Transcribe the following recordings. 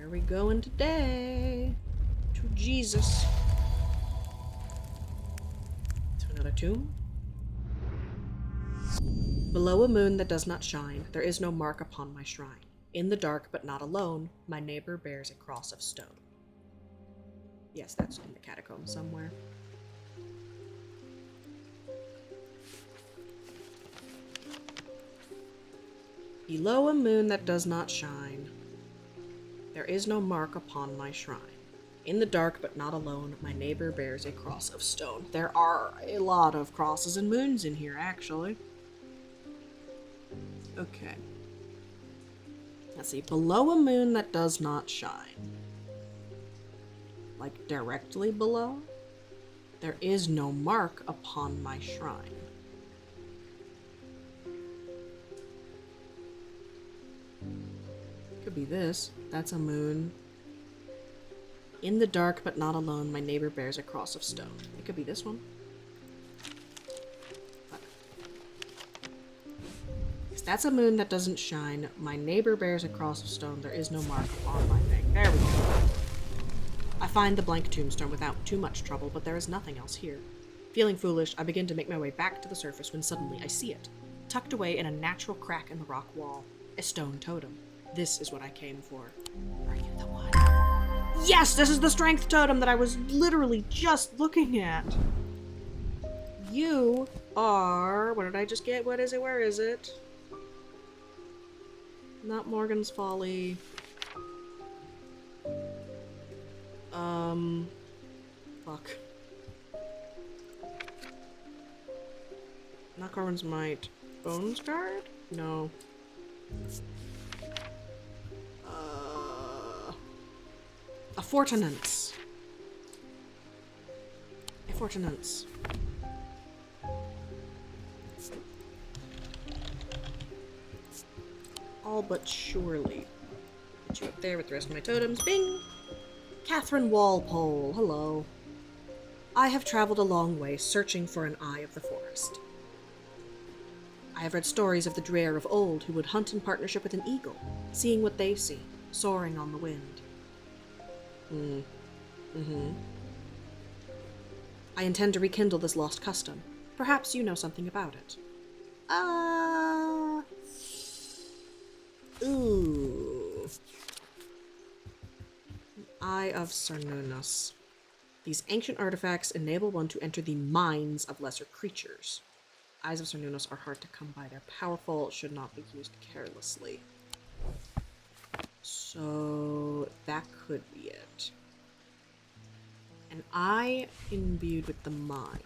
Where are we going today? To Jesus. To another tomb. Below a moon that does not shine, there is no mark upon my shrine. In the dark, but not alone, my neighbor bears a cross of stone. Yes, that's in the catacombs somewhere. Below a moon that does not shine, there is no mark upon my shrine. In the dark, but not alone, my neighbor bears a cross of stone. There are a lot of crosses and moons in here, actually. Okay. Let's see. Below a moon that does not shine. Like, directly below? There is no mark upon my shrine. Could be this. That's a moon. In the dark, but not alone, my neighbor bears a cross of stone. It could be this one. That's a moon that doesn't shine. My neighbor bears a cross of stone. There is no mark upon my thing. There we go. I find the blank tombstone without too much trouble, but there is nothing else here. Feeling foolish, I begin to make my way back to the surface when suddenly I see it. Tucked away in a natural crack in the rock wall. A stone totem. This is what I came for. Are you the one? Yes! This is the strength totem that I was literally just looking at. You are... What did I just get? What is it? Where is it? Not Morgan's Folly. Fuck. Not Corwin's Might. Bones Guard? No. A Fortinance. A Fortinance. All but surely. Put you up there with the rest of my totems. Bing! Catherine Walpole. Hello. I have traveled a long way searching for an eye of the forest. I have read stories of the Dreer of old who would hunt in partnership with an eagle, seeing what they see, soaring on the wind. I intend to rekindle this lost custom. Perhaps you know something about it. Ooh. Eye of Cernunnos. These ancient artifacts enable one to enter the minds of lesser creatures. Eyes of Cernunnos are hard to come by. They're powerful, should not be used carelessly. So that could be it. An eye imbued with the mind.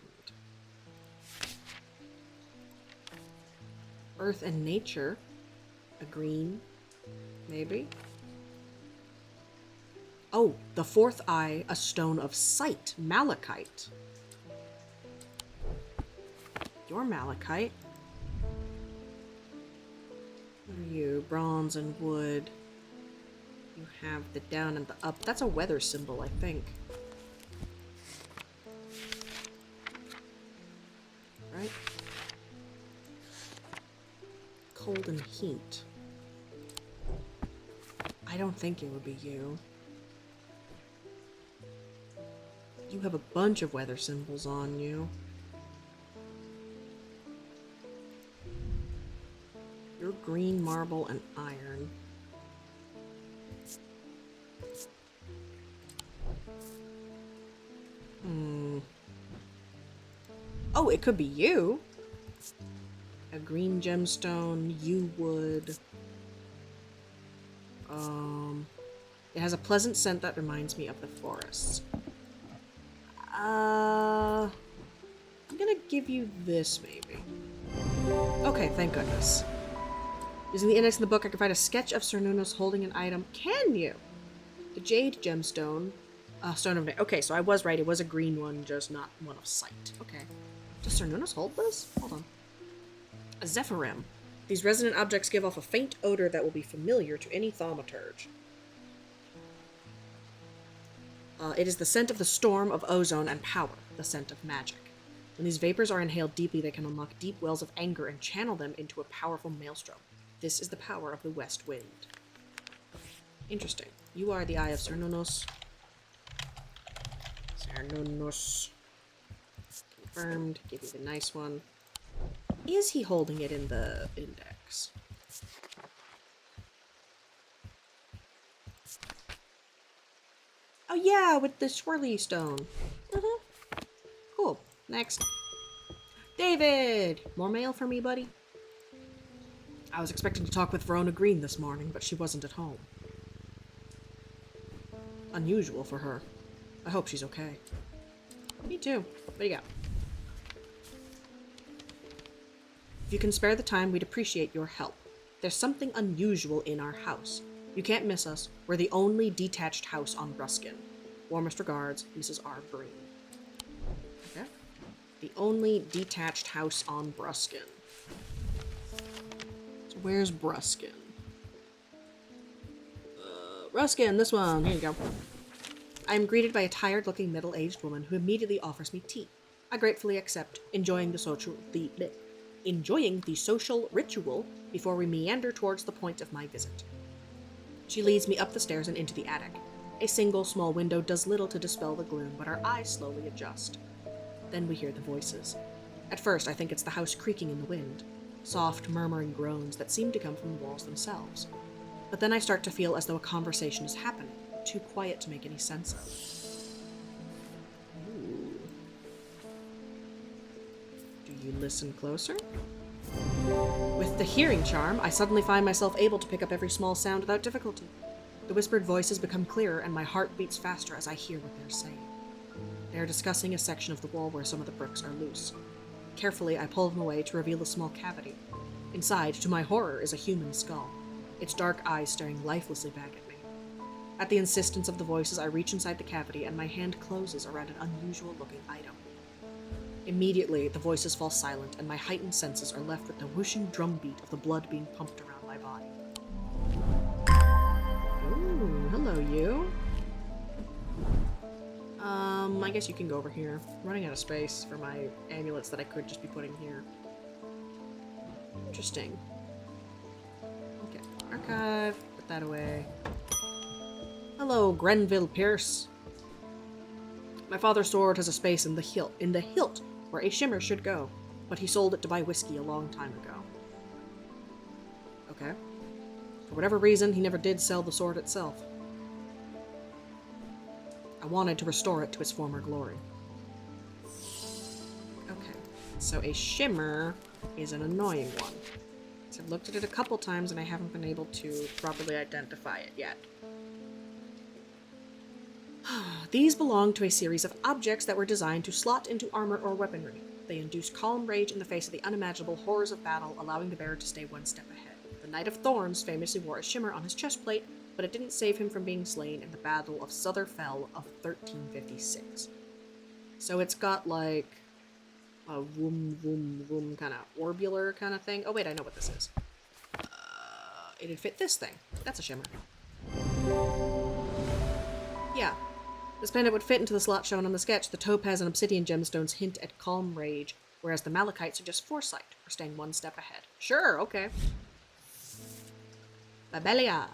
Earth and nature. A green, maybe. Oh, the fourth eye, a stone of sight, malachite. You're malachite. What are you? Bronze and wood. You have the down and the up. That's a weather symbol, I think. Right? Cold and heat. I don't think it would be you. You have a bunch of weather symbols on you. You're green, marble, and iron. Oh, it could be you. A green gemstone, you would. It has a pleasant scent that reminds me of the forests. I'm gonna give you this, maybe. Okay, thank goodness. Using the index in the book, I can find a sketch of Cernunnos holding an item. Can you? The jade gemstone. Stone of... Okay, so I was right. It was a green one, just not one of sight. Okay. Does Cernunnos hold this? Hold on. A zephyrim. These resonant objects give off a faint odor that will be familiar to any thaumaturge. It is the scent of the storm of ozone and power, the scent of magic. When these vapors are inhaled deeply, they can unlock deep wells of anger and channel them into a powerful maelstrom. This is the power of the west wind. Interesting. You are the Eye of Cernunnos. Cernunnos. Confirmed. Give you the nice one. Is he holding it in the index? Oh yeah, with the swirly stone. Cool. Next. David! More mail for me, buddy? I was expecting to talk with Verona Green this morning, but she wasn't at home. Unusual for her. I hope she's okay. Me too. What do you got? If you can spare the time, we'd appreciate your help. There's something unusual in our house. You can't miss us. We're the only detached house on Bruskin. Warmest regards, Mrs. R. Breen. Okay. The only detached house on Bruskin. So where's Bruskin? Bruskin, this one. Here you go. I am greeted by a tired-looking middle-aged woman who immediately offers me tea. I gratefully accept, enjoying the social ritual before we meander towards the point of my visit. She leads me up the stairs and into the attic. A single small window does little to dispel the gloom, but our eyes slowly adjust. Then we hear the voices. At first, I think it's the house creaking in the wind, soft, murmuring groans that seem to come from the walls themselves. But then I start to feel as though a conversation is happening, too quiet to make any sense of. Ooh. Do you listen closer? With the hearing charm, I suddenly find myself able to pick up every small sound without difficulty. The whispered voices become clearer, and my heart beats faster as I hear what they're saying. They are discussing a section of the wall where some of the bricks are loose. Carefully, I pull them away to reveal a small cavity. Inside, to my horror, is a human skull, its dark eyes staring lifelessly back at me. At the insistence of the voices, I reach inside the cavity, and my hand closes around an unusual-looking item. Immediately, the voices fall silent, and my heightened senses are left with the whooshing drumbeat of the blood being pumped around my body. Ooh, hello, you. I guess you can go over here. I'm running out of space for my amulets that I could just be putting here. Interesting. Okay, archive, put that away. Hello, Grenville Pierce. My father's sword has a space in the hilt where a shimmer should go, but he sold it to buy whiskey a long time ago. Okay. For whatever reason, he never did sell the sword itself. I wanted to restore it to its former glory. Okay, so a shimmer is an annoying one. So I've looked at it a couple times and I haven't been able to properly identify it yet. These belong to a series of objects that were designed to slot into armor or weaponry. They induce calm rage in the face of the unimaginable horrors of battle, allowing the bearer to stay one step ahead. The Knight of Thorns famously wore a shimmer on his chestplate, but it didn't save him from being slain in the Battle of Sutherfell of 1356. So it's got like a vroom kind of orbular kind of thing. Oh wait, I know what this is. It'd fit this thing. That's a shimmer. Yeah. This pendant would fit into the slot shown on the sketch. The topaz and obsidian gemstones hint at calm rage, whereas the malachite suggest foresight, or staying one step ahead. Sure, okay. Babelia.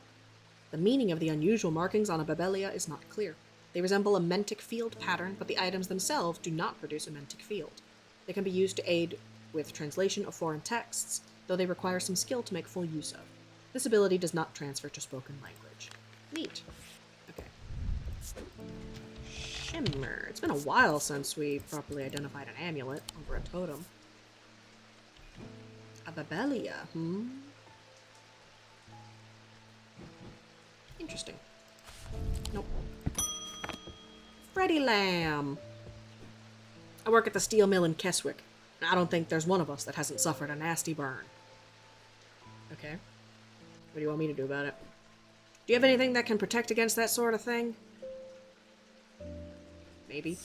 The meaning of the unusual markings on a babelia is not clear. They resemble a mentic field pattern, but the items themselves do not produce a mentic field. They can be used to aid with translation of foreign texts, though they require some skill to make full use of. This ability does not transfer to spoken language. Neat. Okay. Shimmer. It's been a while since we properly identified an amulet over a totem. A babelia, Interesting. Nope. Freddy Lamb. I work at the steel mill in Keswick. I don't think there's one of us that hasn't suffered a nasty burn. Okay. What do you want me to do about it? Do you have anything that can protect against that sort of thing? Maybe.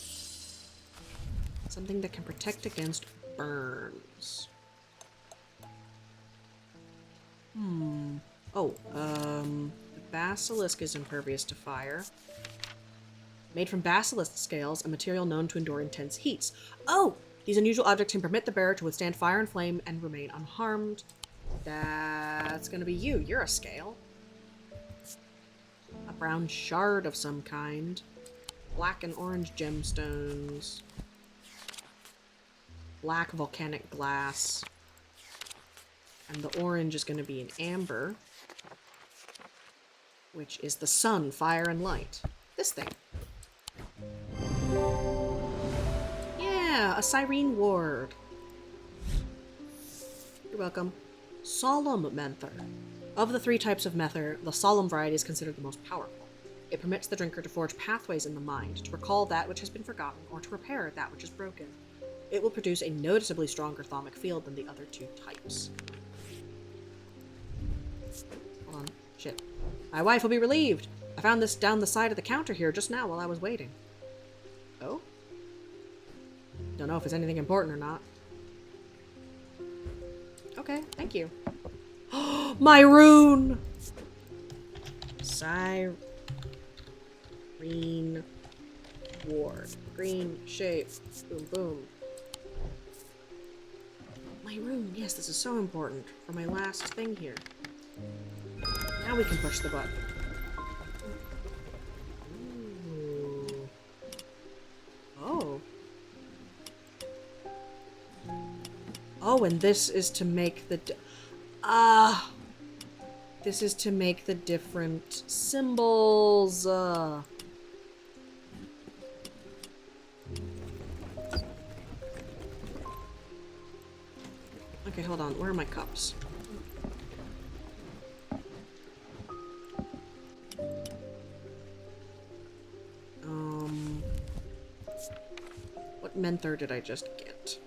Something that can protect against burns. Oh, the basilisk is impervious to fire. Made from basilisk scales, a material known to endure intense heats. Oh! These unusual objects can permit the bearer to withstand fire and flame and remain unharmed. That's gonna be you. You're a scale. A brown shard of some kind. Black and orange gemstones. Black volcanic glass. And the orange is going to be an amber. Which is the sun, fire, and light. This thing. Yeah, a Cyrene ward. You're welcome. Solemn Menther. Of the 3 types of Menther, the solemn variety is considered the most powerful. It permits the drinker to forge pathways in the mind, to recall that which has been forgotten, or to repair that which is broken. It will produce a noticeably stronger thaumic field than the other 2 types. Hold on. Shit. My wife will be relieved. I found this down the side of the counter here just now while I was waiting. Oh? Don't know if it's anything important or not. Okay, thank you. My rune! Cyrene ward. Green shape. Boom, boom. My rune. Yes, this is so important for my last thing here. Now we can push the button. Ooh. Oh. Oh, and this is to make the... This is to make the different symbols. Okay, hold on. Where are my cups? What Menther did I just get?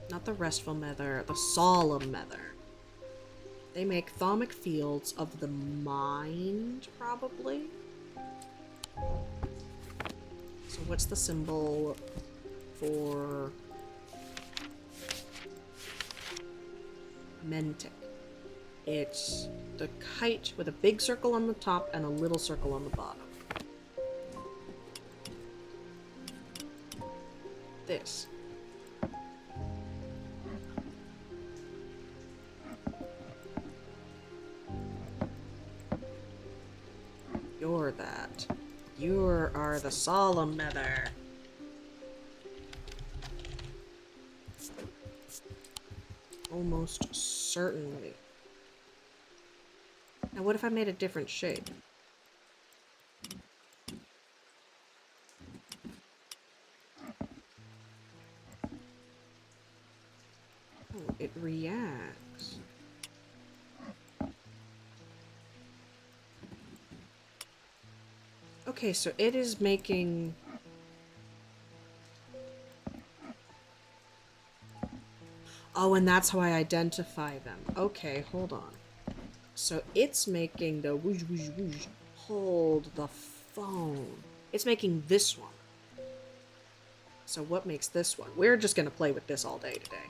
Not the restful Menther, the solemn Menther. They make thaumic fields of the mind, probably? So what's the symbol for Mentic? It's the kite with a big circle on the top and a little circle on the bottom. This. You're that. You are the solemn Menther. Almost certainly. Now what if I made a different shape? Oh, it reacts. Okay, so it is making... Oh, and that's how I identify them. Okay, hold on. So it's making the whoosh whoosh whoosh hold the phone. It's making this one. So what makes this one? We're just gonna play with this all day today.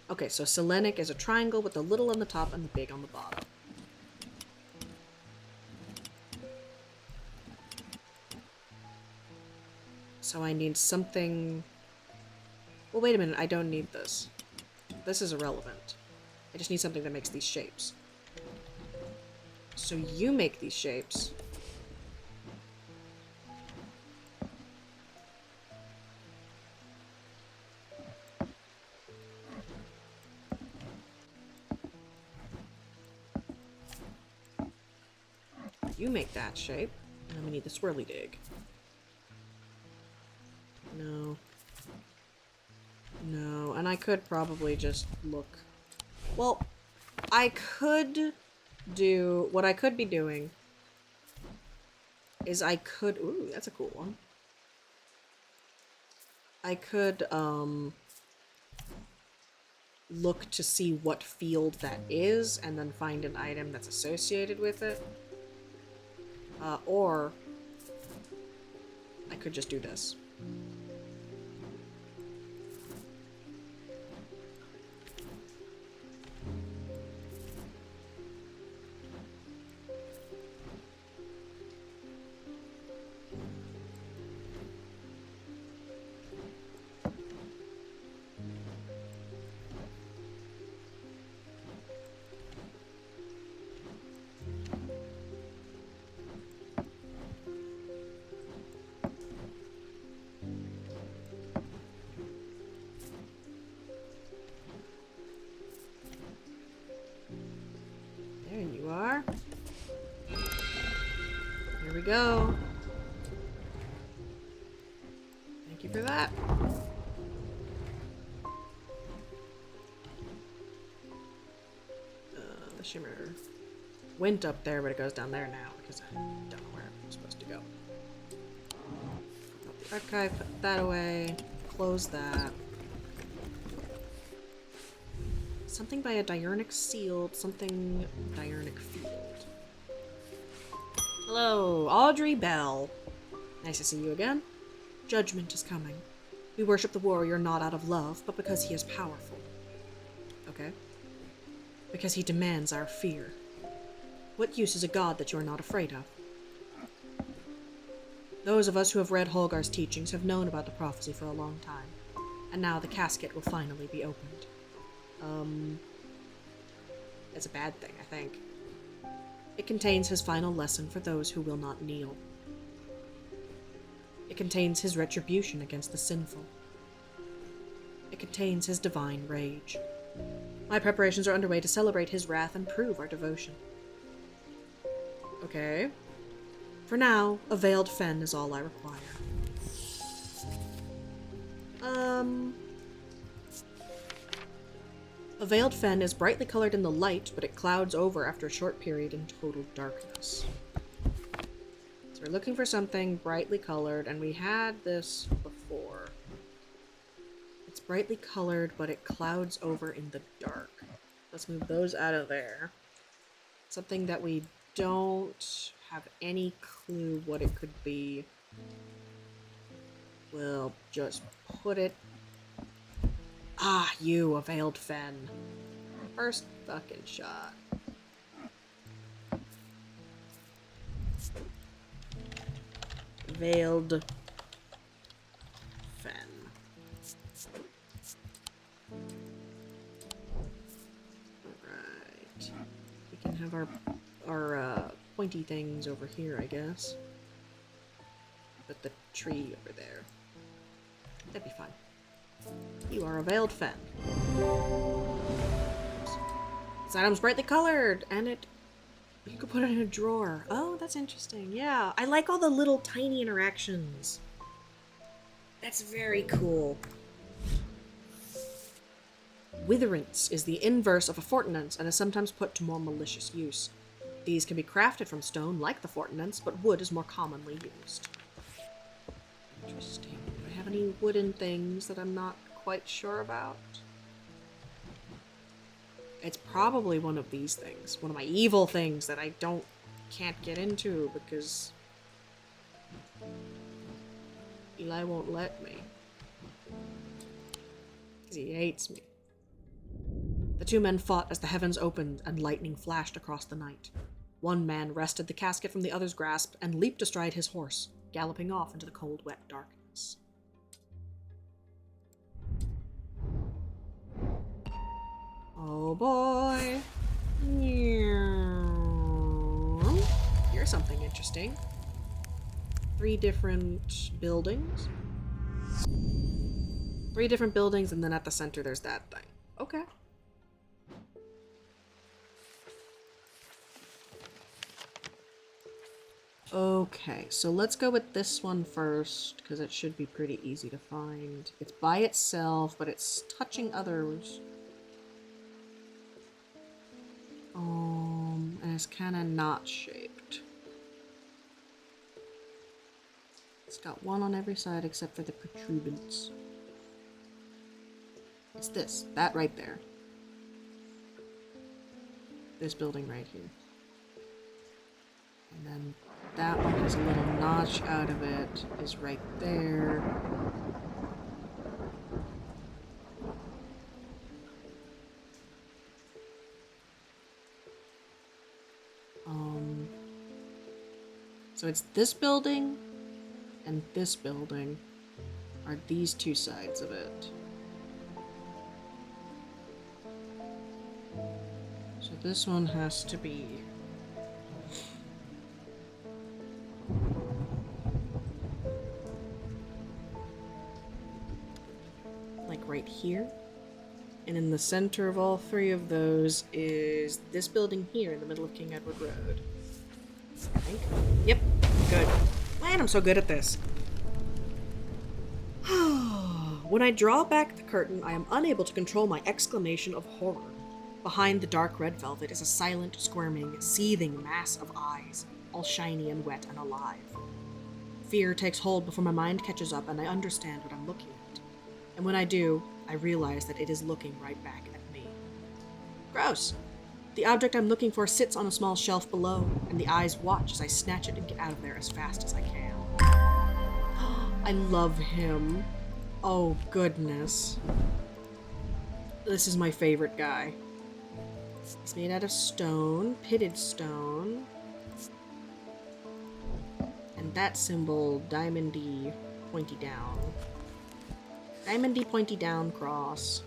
Okay, so Selenic is a triangle with the little on the top and the big on the bottom. So I need something... Well, wait a minute, I don't need this. This is irrelevant. I just need something that makes these shapes. So you make these shapes. You make that shape. And then we need the swirly dig. No. No, and I could probably just look... Well, I could do... What I could be doing is I could... Ooh, that's a cool one. I could, look to see what field that is, and then find an item that's associated with it. Or I could just do this. go. Thank you for that. The shimmer went up there, but it goes down there now because I don't know where I'm supposed to go. Open up the archive, put that away, close that. Something by a diurnic sealed, something diurnic field. Hello, Audrey Bell. Nice to see you again. Judgment is coming. We worship the warrior not out of love, but because he is powerful. Okay. Because he demands our fear. What use is a god that you are not afraid of? Those of us who have read Holgar's teachings have known about the prophecy for a long time, and now the casket will finally be opened. It's a bad thing, I think. It contains his final lesson for those who will not kneel. It contains his retribution against the sinful. It contains his divine rage. My preparations are underway to celebrate his wrath and prove our devotion. Okay. For now, a veiled fen is all I require. A veiled fen is brightly colored in the light, but it clouds over after a short period in total darkness. So we're looking for something brightly colored, and we had this before. It's brightly colored, but it clouds over in the dark. Let's move those out of there. Something that we don't have any clue what it could be. We'll just put it... Ah, you, a veiled fen. First fucking shot. Veiled fen. Alright. We can have our pointy things over here, I guess. Put the tree over there. That'd be fine. You are a veiled fen. This item's brightly colored, and you could put it in a drawer. Oh, that's interesting. Yeah, I like all the little tiny interactions. That's very cool. Witherance is the inverse of a fortinance and is sometimes put to more malicious use. These can be crafted from stone like the fortinance, but wood is more commonly used. Interesting. Do I have any wooden things that I'm not quite sure about? It's probably one of these things. One of my evil things that I can't get into because Eli won't let me. Because he hates me. The two men fought as the heavens opened and lightning flashed across the night. One man wrested the casket from the other's grasp and leaped astride his horse, galloping off into the cold, wet darkness. Oh boy. Here's something interesting. 3 different buildings. 3 different buildings, and then at the center there's that thing. Okay. Okay, so let's go with this one first, because it should be pretty easy to find. It's by itself, but it's touching others. And it's kind of not shaped. It's got one on every side except for the protuberance. It's this, that right there. This building right here. And then that one has a little notch out of it, is right there. So it's this building and this building are these 2 sides of it. So this one has to be like right here. And in the center of all 3 of those is this building here in the middle of King Edward Road. I think. Yep. good. Man, I'm so good at this. When I draw back the curtain, I am unable to control my exclamation of horror. Behind the dark red velvet is a silent, squirming, seething mass of eyes, all shiny and wet and alive. Fear takes hold before my mind catches up and I understand what I'm looking at. And when I do, I realize that it is looking right back at me. Gross! The object I'm looking for sits on a small shelf below, and the eyes watch as I snatch it and get out of there as fast as I can. I love him. Oh, goodness. This is my favorite guy. It's made out of stone, pitted stone. And that symbol, diamondy, pointy down. Diamondy, pointy down cross.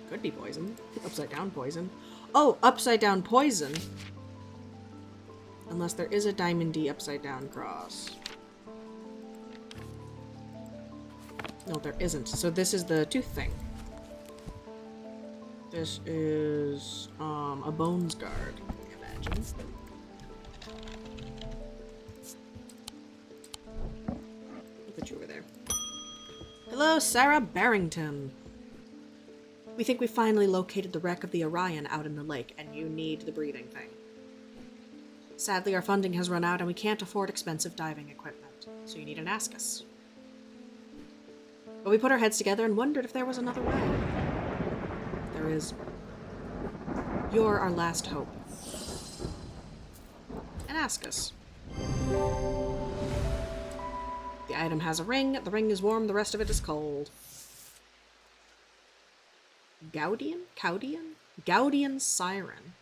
Could be poison. Upside down poison. Oh, upside down poison. Unless there is a diamondy upside down cross. No, there isn't. So this is the tooth thing. This is a bones guard, I imagine. I'll put you over there. Hello, Sarah Barrington. We think we finally located the wreck of the Orion out in the lake, and you need the breathing thing. Sadly, our funding has run out and we can't afford expensive diving equipment, so you need an ask us. But we put our heads together and wondered if there was another way. There is. You're our last hope. And ask us. The item has a ring. The ring is warm, the rest of it is cold. Gaudian siren.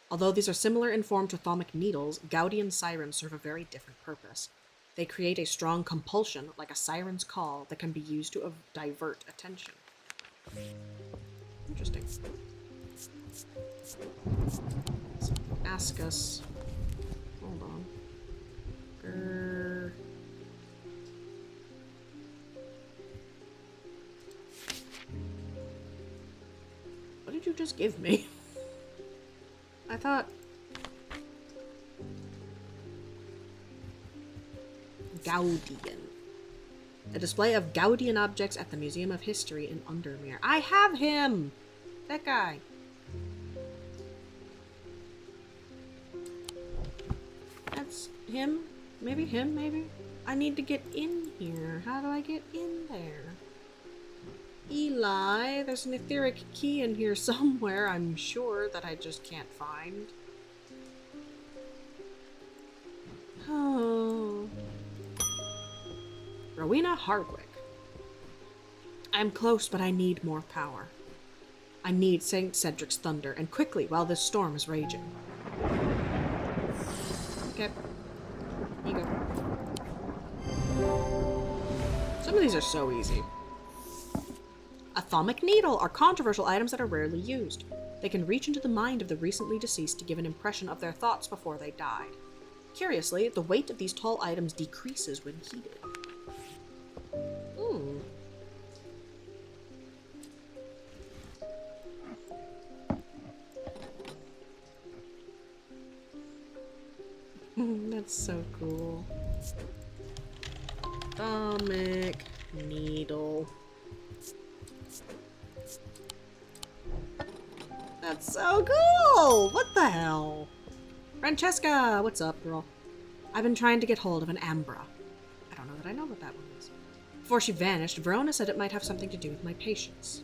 Although these are similar in form to thaumic needles, Gaudian sirens serve a very different purpose. They create a strong compulsion, like a siren's call, that can be used to divert attention. Interesting. So, ask us. Hold on. What did you just give me? I thought... Gaudian. A display of Gaudian objects at the Museum of History in Undermere. I have him! That guy. That's him? Maybe him, maybe? I need to get in here. How do I get in there? Eli, there's an etheric key in here somewhere, I'm sure, that I just can't find. Oh. Rowena Hardwick. I'm close, but I need more power. I need St. Cedric's thunder, and quickly, while this storm is raging. Okay. Here you go. Some of these are so easy. A thaumic needle are controversial items that are rarely used. They can reach into the mind of the recently deceased to give an impression of their thoughts before they died. Curiously, the weight of these tall items decreases when heated. That's so cool. Thaumic needle. That's so cool! What the hell? Francesca! What's up, girl? I've been trying to get hold of an ambra. I don't know that I know what that one is. Before she vanished, Verona said it might have something to do with my patients.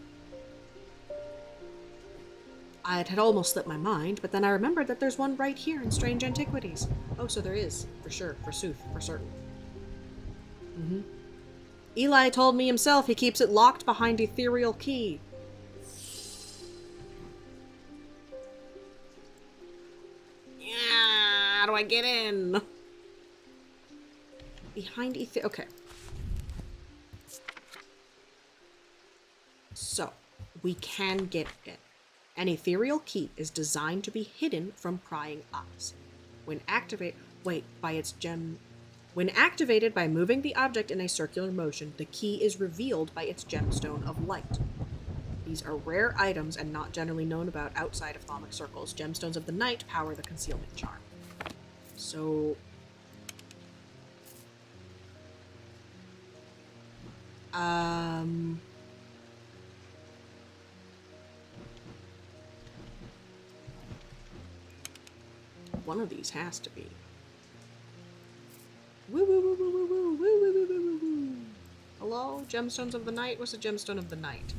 It had almost slipped my mind, but then I remembered that there's one right here in Strange Antiquities. Oh, so there is. For sure. For sooth. For certain. Eli told me himself he keeps it locked behind ethereal key. Yeah, how do I get in? Behind okay. So, we can get in. An ethereal key is designed to be hidden from prying eyes. When activated by moving the object in a circular motion, the key is revealed by its gemstone of light. These are rare items and not generally known about outside of thaumic circles. Gemstones of the night power the concealment charm. So, Um... One of these has to be. Woo woo woo woo woo woo woo woo woo woo woo. Hello? Gemstones of the Night? What's a gemstone of the night?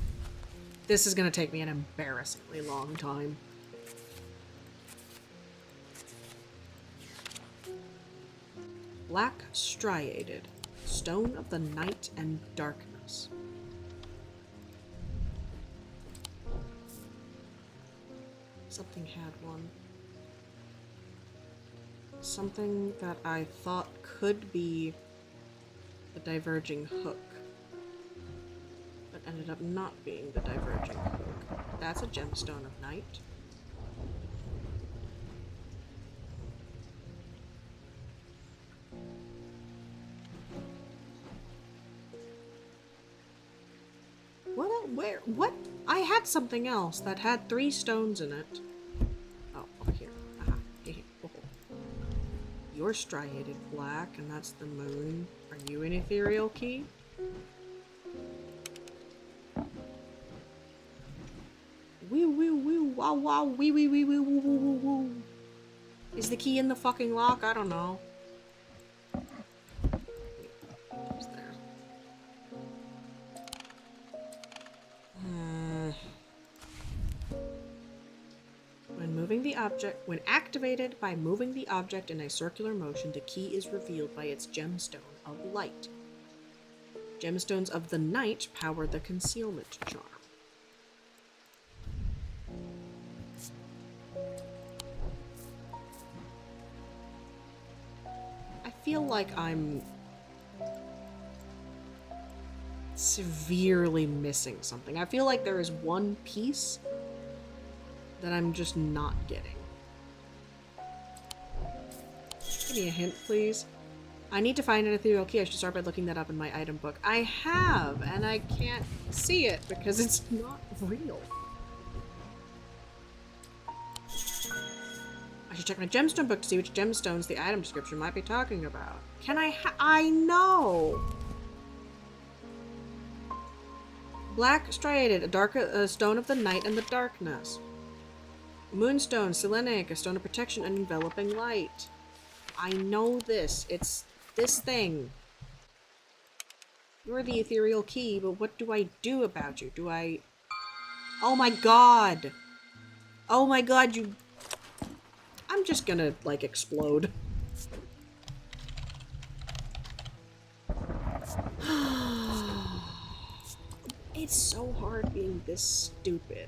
This is gonna take me an embarrassingly long time. Black striated. Stone of the night and darkness. Something had one. Something that I thought could be the diverging hook, but ended up not being the diverging hook. That's a gemstone of night. What? I had something else that had 3 stones in it. Oh, over here. Aha. Oh. You're striated black, and that's the moon. Are you an ethereal key? Wee wee wee wow wow wee wee wee wee woo woo woo woo. Is the key in the fucking lock? I don't know. It's there. When activated by moving the object in a circular motion, the key is revealed by its gemstone of light. Gemstones of the night power the concealment charm. I feel like I'm severely missing something. I feel like there is one piece that I'm just not getting. Give me a hint, please. I need to find an ethereal key. I should start by looking that up in my item book. I have, and I can't see it because it's not real. I should check my gemstone book to see which gemstones the item description might be talking about. Can I know! Black striated, a stone of the night and the darkness. Moonstone, selenic, a stone of protection and enveloping light. I know this. It's this thing. You're the ethereal key, but what do I do about you? Do I... Oh my god! Oh my god, you... I'm just gonna, like, explode. It's so hard being this stupid.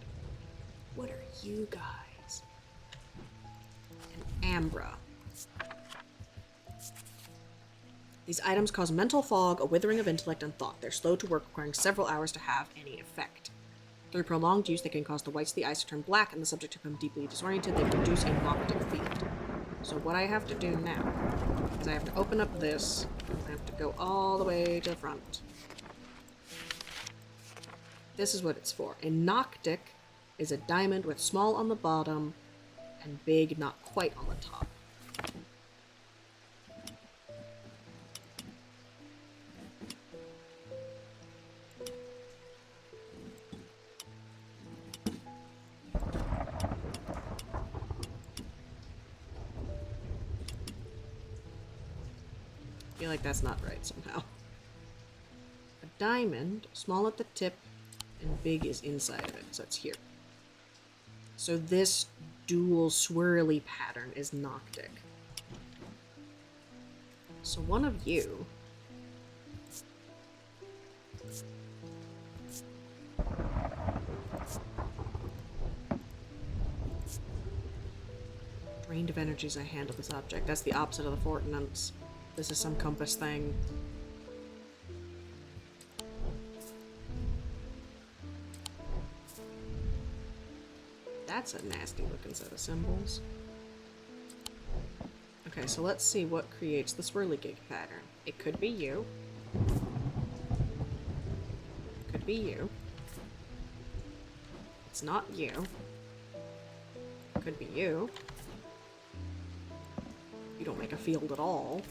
What are you guys? An Ambra. These items cause mental fog, a withering of intellect and thought. They're slow to work, requiring several hours to have any effect. Through prolonged use, they can cause the whites of the eyes to turn black and the subject to become deeply disoriented. They produce a noctic field. So what I have to do now is I have to open up this. I have to go all the way to the front. This is what it's for. A noctic is a diamond with small on the bottom and big not quite on the top. I feel like that's not right somehow. A diamond, small at the tip and big is inside of it, so it's here. So this dual swirly pattern is noctic. So one of you drained of energy as I handle this object. That's the opposite of the Fortinance. This is some compass thing. That's a nasty looking set of symbols. Okay, so let's see what creates the swirligig pattern. It could be you. Could be you. It's not you. Could be you. You don't make a field at all.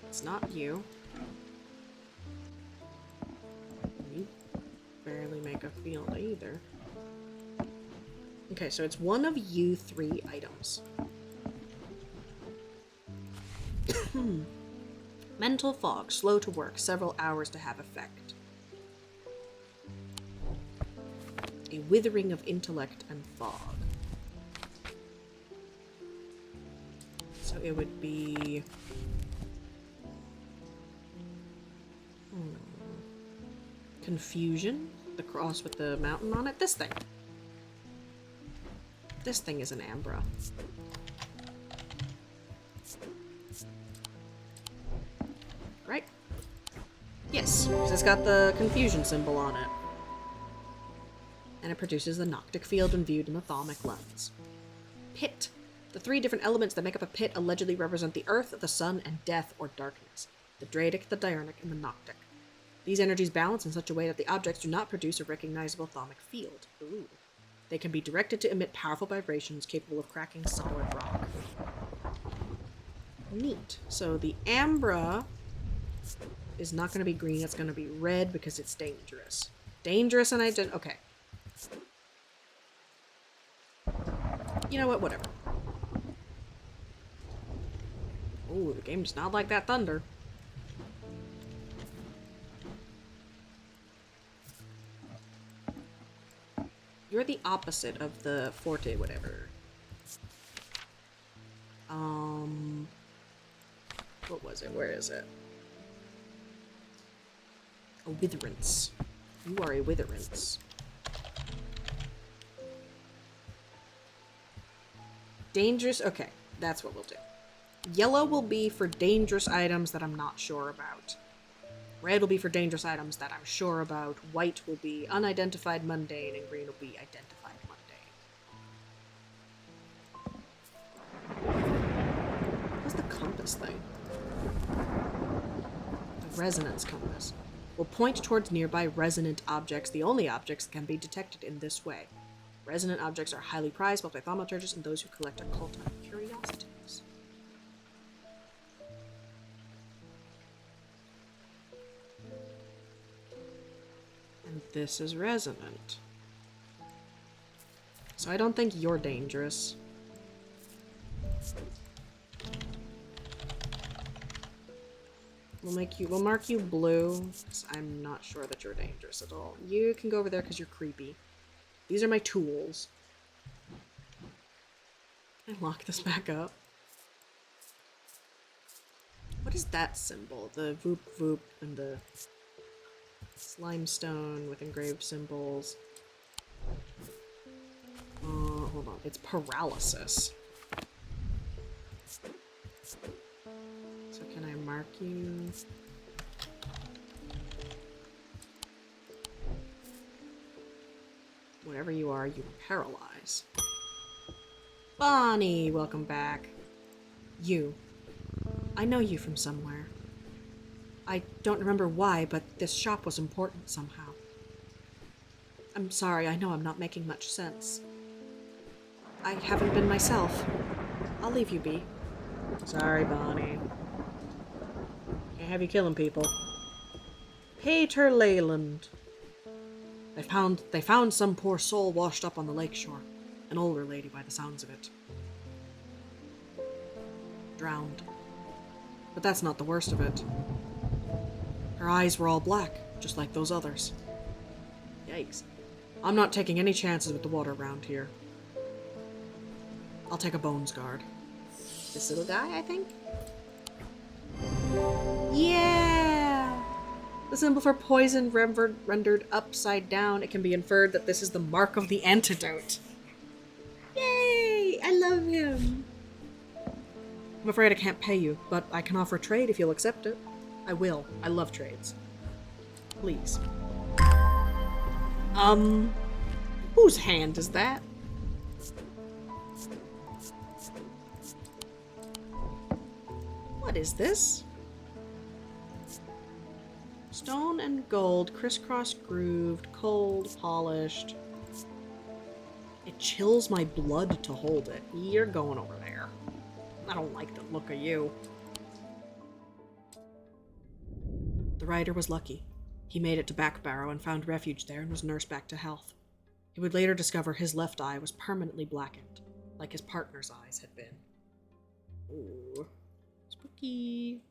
It's not you. like a field either. Okay, so it's one of you 3 items. Mental fog, slow to work, several hours to have effect. A withering of intellect and fog. So it would be... Confusion, the cross with the mountain on it. This thing. This thing is an Ambra. Right? Yes, because it's got the confusion symbol on it. And it produces the Noctic field when viewed in the thalmic lens. Pit. The 3 different elements that make up a pit allegedly represent the earth, the sun, and death or darkness. The Dradic, the Diurnic, and the Noctic. These energies balance in such a way that the objects do not produce a recognizable thalmic field. Ooh. They can be directed to emit powerful vibrations capable of cracking solid rock. Neat. So the Ambra is not going to be green, it's going to be red because it's dangerous. Dangerous and okay. You know what? Whatever. Ooh, the game does not like that thunder. You're the opposite of the Forte whatever. What was it? Where is it? A Witherance. You are a Witherance. Dangerous? Okay, that's what we'll do. Yellow will be for dangerous items that I'm not sure about. Red will be for dangerous items that I'm sure about. White will be unidentified mundane, and green will be identified mundane. What's the compass thing? The resonance compass will point towards nearby resonant objects, the only objects that can be detected in this way. Resonant objects are highly prized both by thaumaturges and those who collect occult curiosities. And this is resonant. So I don't think you're dangerous. We'll mark you blue, because I'm not sure that you're dangerous at all. You can go over there because you're creepy. These are my tools. Can I lock this back up? What is that symbol? The voop voop and the slime stone with engraved symbols. Hold on. It's paralysis. So can I mark you? Whatever you are, you paralyze. Bonnie, welcome back. You. I know you from somewhere. I don't remember why, but this shop was important somehow. I'm sorry, I know I'm not making much sense. I haven't been myself. I'll leave you be. Sorry, Bonnie. Can't have you killing people. Pater Leyland. They found some poor soul washed up on the lakeshore. An older lady by the sounds of it. Drowned. But that's not the worst of it. Her eyes were all black, just like those others. Yikes. I'm not taking any chances with the water around here. I'll take a bones guard. This little guy, I think? Yeah! The symbol for poison rendered upside down. It can be inferred that this is the mark of the antidote. Yay! I love him! I'm afraid I can't pay you, but I can offer trade if you'll accept it. I will. I love trades. Please. Whose hand is that? What is this? Stone and gold, crisscross grooved, cold, polished. It chills my blood to hold it. You're going over there. I don't like the look of you. The rider was lucky. He made it to Backbarrow and found refuge there and was nursed back to health. He would later discover his left eye was permanently blackened, like his partner's eyes had been. Ooh. Spooky.